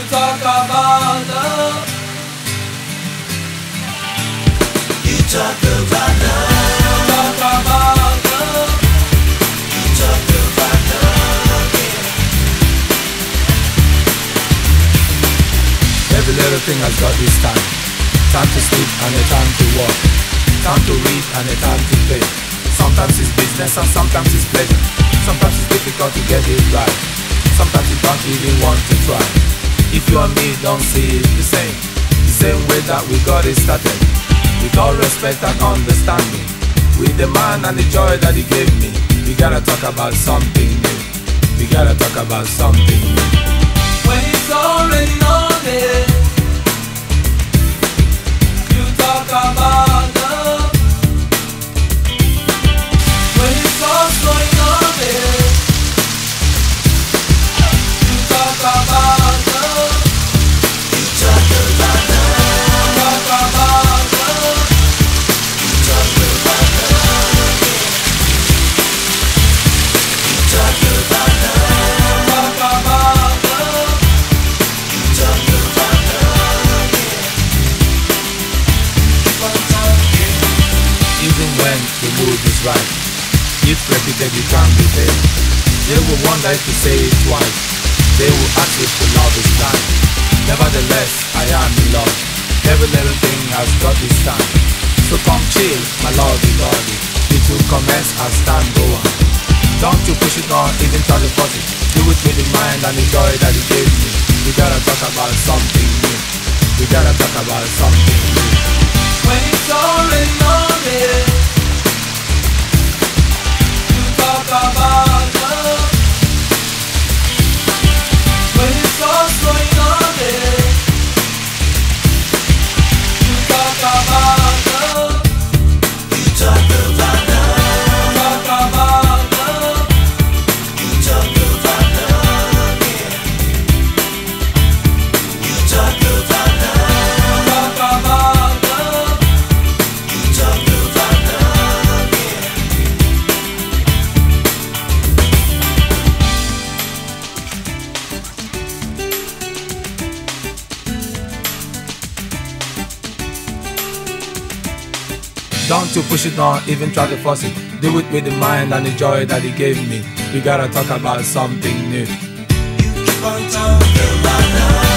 talk about love. You talk about love. Talk about love. You talk about love, yeah. Every little thing has got its time. Time to sleep and a time to work. Time to read and a time to play. Sometimes it's business and sometimes it's pleasure. Sometimes it's difficult to get it right. Sometimes you don't even want to try. If you and me don't see it the same way that we got it started. With all respect and understanding, with the man and the joy that he gave me, we gotta talk about something new. We gotta talk about something new. When it's already on it, you talk about love. When it's all going on it, you talk about love. You talk about love. Talk about love. You talk about love, yeah. You talk about love. Talk about love. You talk about love, yeah. Keep on talking. Even when the mood is right, if repeated you can't be there. They will wonder if you say it twice. They will ask if the love is blind. Nevertheless, I am in love. Every little thing has got its time. So come chill, my lovely body. It will commence as time go on. Don't you push it on, even try to force it. Do it with the mind and the joy that it gave me. We gotta talk about something new. We gotta talk about something new. When it's already on it, you talk about love. When it's all going on it, you talk about love. You talk about love. Talk about love. You talk about love, yeah. You talk about love. Talk about love. You talk about love, yeah. Don't you push it on, even try to force it. Do it with the mind and the joy that he gave me. We gotta talk about something new. You keep on talking about love.